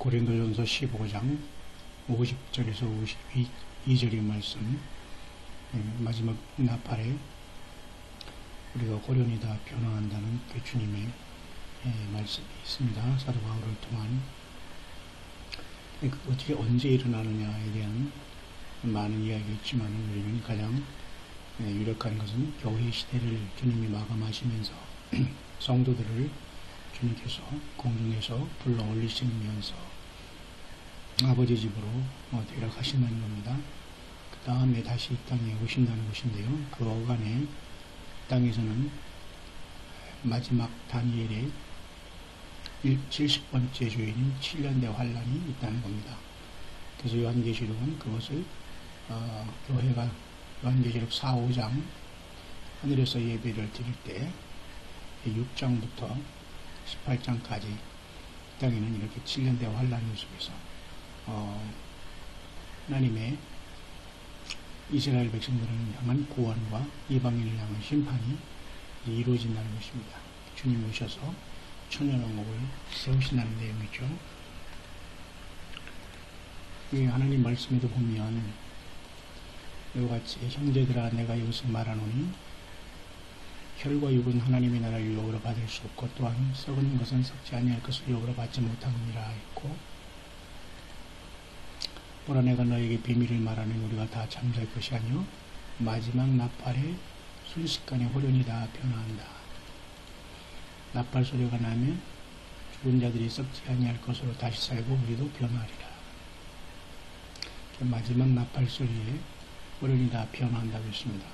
고린도전서 15장 50절에서 52절의 말씀, 마지막 나팔에 우리가 호련히 다 변화한다는 그 주님의 말씀이 있습니다. 사도 바울을 통한. 어떻게 언제 일어나느냐에 대한 많은 이야기가 있지만 우리는 가장 유력한 것은 교회 시대를 주님이 마감하시면서 성도들을 주님께서 공중에서 불러 올리시면서 아버지 집으로 데려가신다는 겁니다. 그 다음에 다시 이 땅에 오신다는 것인데요. 그 어간에 땅에서는 마지막 다니엘의 70번째 주일인 7년대 환란이 있다는 겁니다. 그래서 요한계시록은 그것을 교회가 요한계시록 4, 5장 하늘에서 예배를 드릴 때 6장부터 18장까지 땅에는 이렇게 7년대 환란 속에서 하나님의 이스라엘 백성들을 향한 구원과 이방인을 향한 심판이 이루어진다는 것입니다. 주님 오셔서 천연왕국을 세우신다는 내용이죠. 하나님 말씀에도 보면 이와 같이 형제들아 내가 이것을 말하노니 혈과 육은 하나님의 나라를 유업으로 받을 수 없고 또한 썩은 것은 썩지 아니할 것을 유업으로 받지 못하느니라 했고, 보라 내가 너에게 비밀을 말하는 우리가 다 잠잘 것이 아니요 마지막 나팔에 순식간에 호련히 다 변화한다. 나팔 소리가 나면 죽은 자들이 썩지 아니할 것으로 다시 살고 우리도 변화하리라. 마지막 나팔 소리에 호련히 다 변화한다고 했습니다.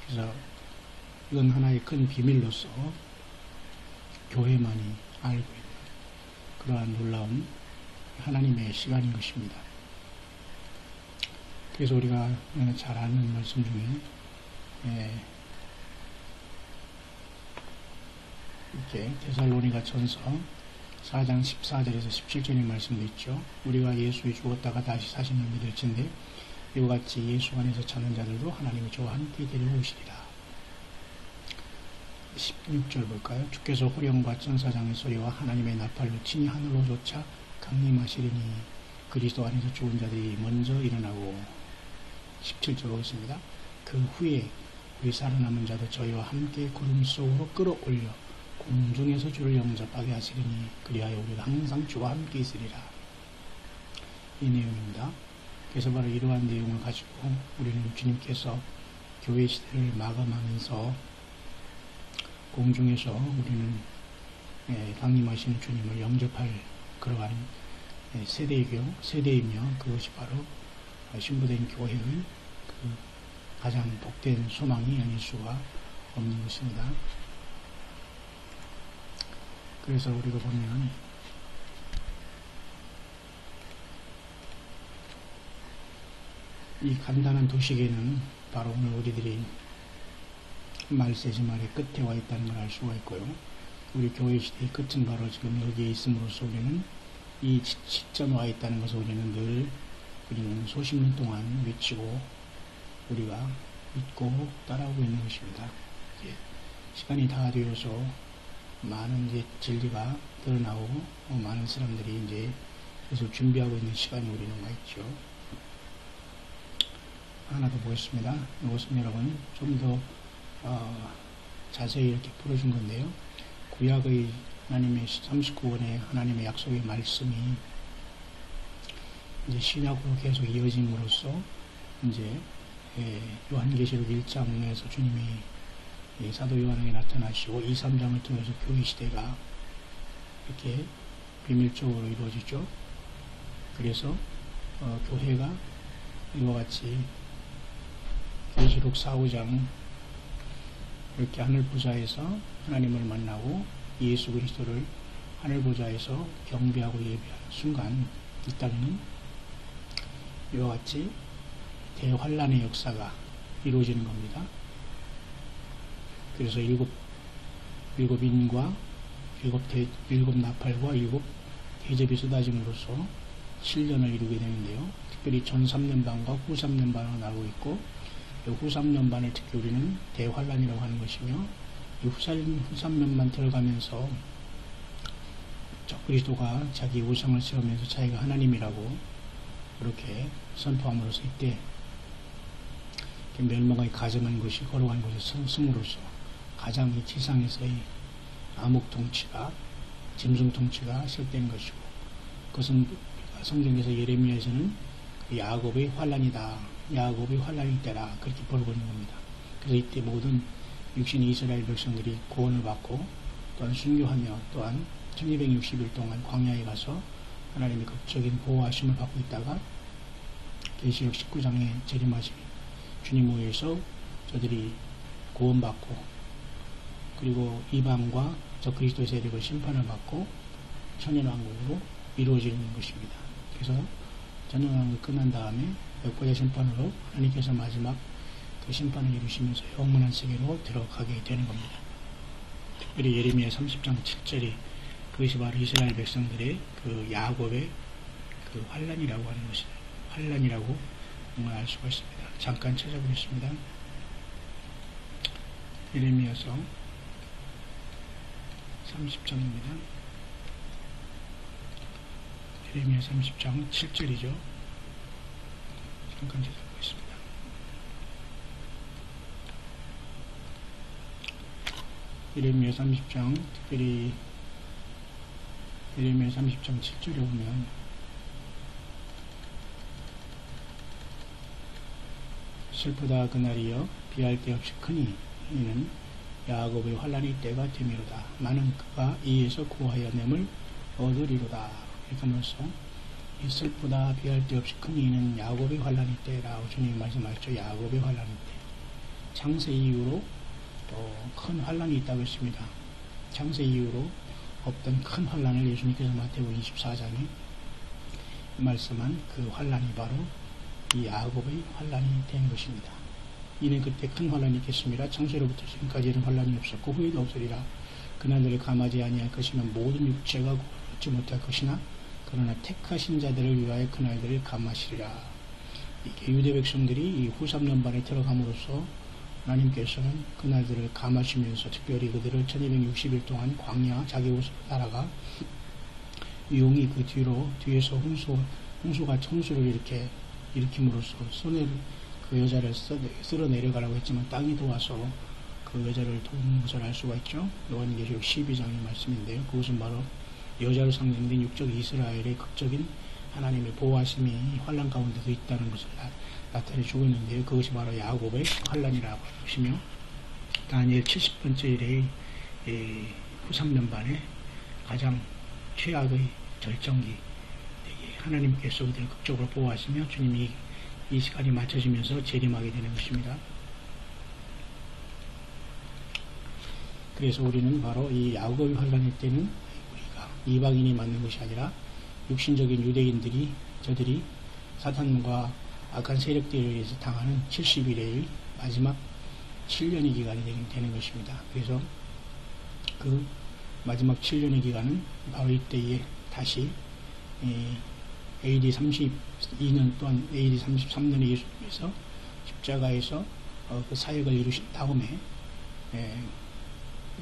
그래서 이건 하나의 큰 비밀로서 교회만이 알고 있는 그러한 놀라운 하나님의 시간인 것입니다. 그래서 우리가 잘 아는 말씀 중에 이렇게 데살로니가 전서 4장 14절에서 17절의 말씀도 있죠. 우리가 예수에 죽었다가 다시 사신 줄 믿을진데 이와 같이 예수 안에서 찾는 자들도 하나님이 저와 함께 데려오시리라. 16절 볼까요? 주께서 호령과 천사장의 소리와 하나님의 나팔로 친히 하늘로 쫓아 강림하시리니 그리스도 안에서 죽은 자들이 먼저 일어나고, 17절 보겠습니다. 그 후에 우리 살아남은 자도 저희와 함께 구름 속으로 끌어올려 공중에서 주를 영접하게 하시리니 그리하여 우리가 항상 주와 함께 있으리라. 이 내용입니다. 그래서 바로 이러한 내용을 가지고 우리는 주님께서 교회 시대를 마감하면서 공중에서 우리는 강림하시는 주님을 영접할 그러한 세대이며 그것이 바로 신부된 교회의 그 가장 복된 소망이 아닐 수가 없는 것입니다. 그래서 우리가 보면 이 간단한 도식에는 바로 오늘 우리들이 말세지말의 끝에 와 있다는 걸 알 수가 있고요. 우리 교회 시대의 끝은 바로 지금 여기에 있음으로써 우리는 이 시점에 와 있다는 것을 우리는 수십 년 동안 외치고 우리가 믿고 따라오고 있는 것입니다. 시간이 다 되어서 많은 이제 진리가 드러나고 많은 사람들이 이제 그래서 준비하고 있는 시간이 우리는 와 있죠. 하나 더 보겠습니다. 이것은 여러분 좀 더 자세히 이렇게 풀어준 건데요. 구약의 하나님의 39권의 하나님의 약속의 말씀이 이제 신약으로 계속 이어짐으로써 이제 요한계시록 1장에서 주님이 사도 요한에게 나타나시고 2, 3장을 통해서 교회 시대가 이렇게 비밀적으로 이루어지죠. 그래서 교회가 이와 같이 계시록 4, 5장 이렇게 하늘보좌에서 하나님을 만나고 예수 그리스도를 하늘보좌에서 경배하고 예배하는 순간 이 땅에는 이와 같이 대환란의 역사가 이루어지는 겁니다. 그래서 일곱 인과 일곱 나팔과 일곱 대접이 쏟아짐으로써 7년을 이루게 되는데요. 특별히 전 3년반과 후 3년반으로 나오고 있고, 후 3년반을 특히 우리는 대환란이라고 하는 것이며, 후 3년만 들어가면서 적그리스도가 자기 우상을 세우면서 자기가 하나님이라고 그렇게 선포함으로써 이때 멸망의 가증한 것이 거룩한 것에 승으로써 가장 이 지상에서의 암흑 통치가 짐승 통치가 시작되는 것이고, 그것은 성경에서 예레미야에서는 야곱의 환란이다, 야곱의 환란일 때라 그렇게 보고 있는 겁니다. 그래서 이때 모든 육신 이스라엘 백성들이 구원을 받고 또한 순교하며 또한 1260일 동안 광야에 가서 하나님의 극적인 보호하심을 받고 있다가 계시록 19장에 재림하신 주님 위에서 저들이 구원받고, 그리고 이방과 저 그리스도의 세력을 심판을 받고 천년왕국으로 이루어지는 것입니다. 그래서 천년왕국이 끝난 다음에 백보자 심판으로 하나님께서 마지막 그 심판을 이루시면서 영원한 세계로 들어가게 되는 겁니다. 특별히 예레미야 30장 7절이 그것이 바로 이스라엘 백성들의 그 야곱의 그 환란이라고 하는 것이에요. 환란이라고 알 수가 있습니다. 잠깐 찾아보겠습니다. 예레미야서 30장입니다. 예레미야 30장 7절이죠. 잠깐 찾아보겠습니다. 예레미야 30장, 특별히 예레미야 30장 7절에 보면 슬프다 그날이여 비할 데 없이 크니 이는 야곱의 환란의 때가 되미로다. 나는 그가 이에서 구하여 냄을 얻으리로다. 이렇게 하면서 이 슬프다 비할 데 없이 크니 이는 야곱의 환란의 때라고 주님이 말씀하셨죠. 야곱의 환란의 때. 창세 이후로 또 큰 환란이 있다고 했습니다. 창세 이후로 없던 큰 환란을 예수님께서 마태복음 24장에 말씀한 그 환란이 바로 이 야곱의 환란이 된 것입니다. 이는 그때 큰 환란이 있겠습니다. 창세로부터 지금까지 이런 환란이 없었고 후에도 없으리라. 그날들을 감하지 아니할 것이면 모든 육체가 얻지 못할 것이나 그러나 택하신 자들을 위하여 그날들을 감하시리라. 이게 유대 백성들이 이 후 3년반에 들어감으로써 하나님께서는 그날들을 감하시면서 특별히 그들을 1260일 동안 광야 자기 옷으로 따라가 용이 그 뒤에서 홍수를 이렇게 일으킴으로써 그 여자를 쓸어 내려가라고 했지만 땅이 도와서 그 여자를 도운 것을 알 수가 있죠. 요한계시록 12장의 말씀인데요. 그것은 바로 여자로 상징된 육적 이스라엘의 극적인 하나님의 보호하심이 환란 가운데도 있다는 것을 나타내주고 있는데요. 그것이 바로 야곱의 환란이라고 하시며, 다니엘 70번째 일의 후 3년반에 가장 최악의 절정기, 하나님께서 그들을 극적으로 보호하시며 주님이 이 시간이 맞춰지면서 재림하게 되는 것입니다. 그래서 우리는 바로 이 야곱의 환란일 때는 우리가 이방인이 맞는 것이 아니라 육신적인 유대인들이 저들이 사탄과 악한 세력들에 의해서 당하는 70일의 마지막 7년의 기간이 되는 것입니다. 그래서 그 마지막 7년의 기간은 바로 이때에 다시 AD 32년 또한 AD 33년에 예수님께서 십자가에서 그 사역을 이루신 다음에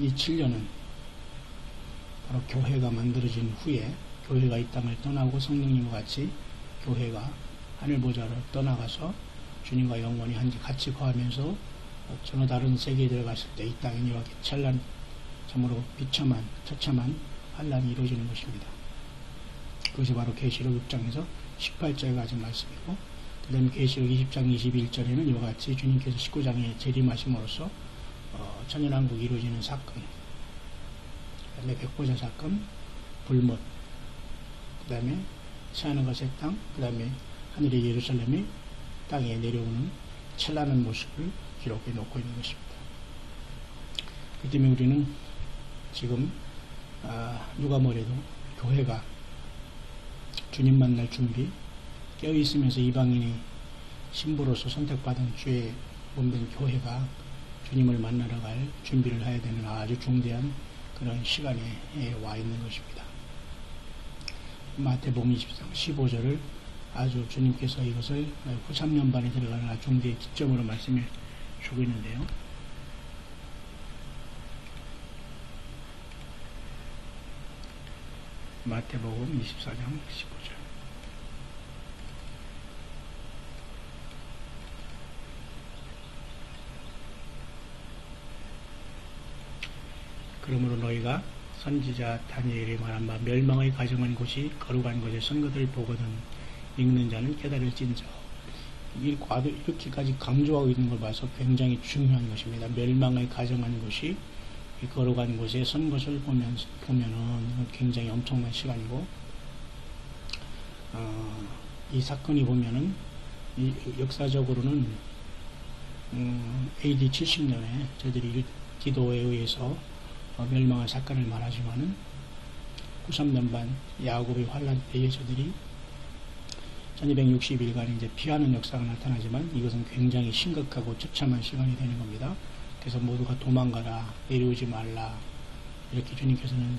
이 7년은 바로 교회가 만들어진 후에 교회가 이 땅을 떠나고 성령님과 같이 교회가 하늘보좌로 떠나가서 주님과 영원히 같이 거하면서 전혀 다른 세계에 들어갔을 때 이 땅에 이렇게 참으로 처참한 환란이 이루어지는 것입니다. 그것이 바로 계시록 6장에서 18절에 가진 말씀이고, 그 다음에 계시록 20장 21절에는 이와 같이 주님께서 19장에 재림하심으로써 천년왕국이 이루어지는 사건, 그 다음에 백보자 사건, 불못, 그 다음에 새하늘과 새 땅, 그 다음에 하늘의 예루살렘이 땅에 내려오는 찬란한 모습을 기록해 놓고 있는 것입니다. 그 때문에 우리는 지금 누가 뭐래도 교회가 주님 만날 준비, 깨어있으면서 이방인이 신부로서 선택받은 주의 몸된 교회가 주님을 만나러 갈 준비를 해야 되는 아주 중대한 그런 시간에 와 있는 것입니다. 마태복음 20장 15절을 아주 주님께서 이것을 후 3년반에 들어가는 아주 중대의 기점으로 말씀해 주고 있는데요. 마태복음 24장 15절. 그러므로 너희가 선지자 다니엘이 말한 바 멸망의 가정한 곳이 거룩한 곳의 선거들을 보거든 읽는 자는 깨달을진저. 이렇게까지 강조하고 있는 걸 봐서 굉장히 중요한 것입니다. 멸망의 가정한 곳이 이 거룩한 곳에 선 것을 보면은 굉장히 엄청난 시간이고, 이 사건이 보면은 역사적으로는 AD 70년에 저들이 기도에 의해서 멸망한 사건을 말하지만은 93년 반 야곱의 환란 때에 저들이 1260일간 이제 피하는 역사가 나타나지만 이것은 굉장히 심각하고 처참한 시간이 되는 겁니다. 그래서 모두가 도망가라, 내려오지 말라, 이렇게 주님께서는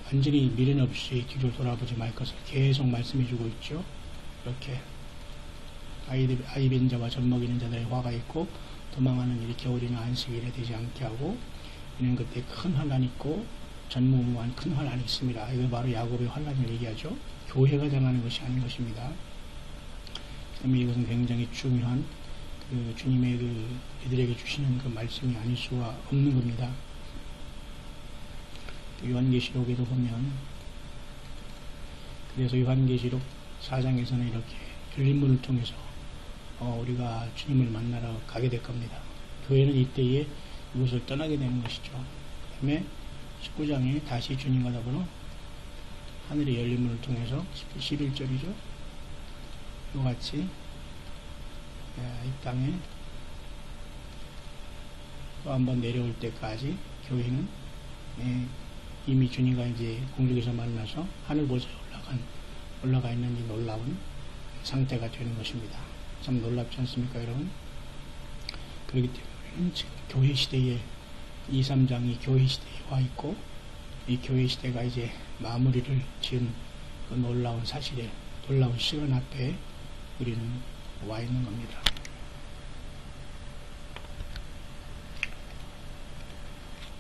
완전히 미련 없이 뒤로 돌아보지 말 것을 계속 말씀해 주고 있죠. 이렇게 아이 벤자와 젖 먹이는 자들의 화가 있고 도망하는 일이 겨울이나 안식일에 되지 않게 하고, 이는 그때 큰 환란이 있고 전무후무한 큰 환란이 있습니다. 이거 바로 야곱의 환란을 얘기하죠. 교회가 당하는 것이 아닌 것입니다. 그다음에 이것은 굉장히 중요한 주님의 이들에게 주시는 그 말씀이 아닐 수가 없는 겁니다. 요한계시록에도 보면, 그래서 요한계시록 4장에서는 이렇게 열린 문을 통해서 우리가 주님을 만나러 가게 될 겁니다. 교회는 이때에 이곳을 떠나게 되는 것이죠. 그 다음에 19장에 다시 주님과 더불어 하늘의 열린 문을 통해서 11절이죠. 이같이 이 땅에 또 한번 내려올 때까지 교회는 이미 주님과 이제 공중에서 만나서 하늘 보좌에 올라가 있는 이 놀라운 상태가 되는 것입니다. 참 놀랍지 않습니까, 여러분? 그렇기 때문에 지금 교회 시대에 2, 3장이 교회 시대에 와 있고, 이 교회 시대가 이제 마무리를 지은 그 놀라운 사실에, 놀라운 시간 앞에 우리는 와 있는 겁니다.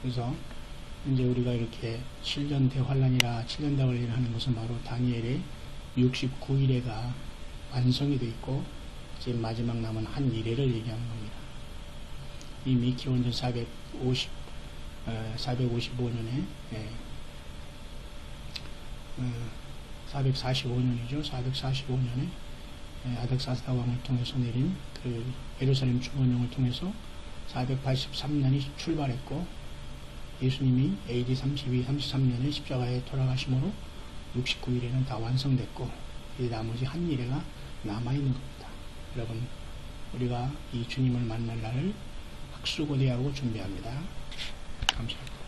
그래서 이제 우리가 이렇게 7년 대환란이라 7년 대환란이라 하는 것은 바로 다니엘의 69일에가 완성이 되어 있고, 이제 마지막 남은 한 일회를 얘기하는 겁니다. 이미 기원전 455년에 445년이죠. 445년에 아닥사스다 왕을 통해서 내린 그 예루살렘 주권령을 통해서 483년이 출발했고, 예수님이 AD 33년에 십자가에 돌아가심으로 69일에는 다 완성됐고, 이 나머지 한 일회가 남아있는 겁니다. 여러분, 우리가 이 주님을 만날 날을 학수고대하고 준비합니다. 감사합니다.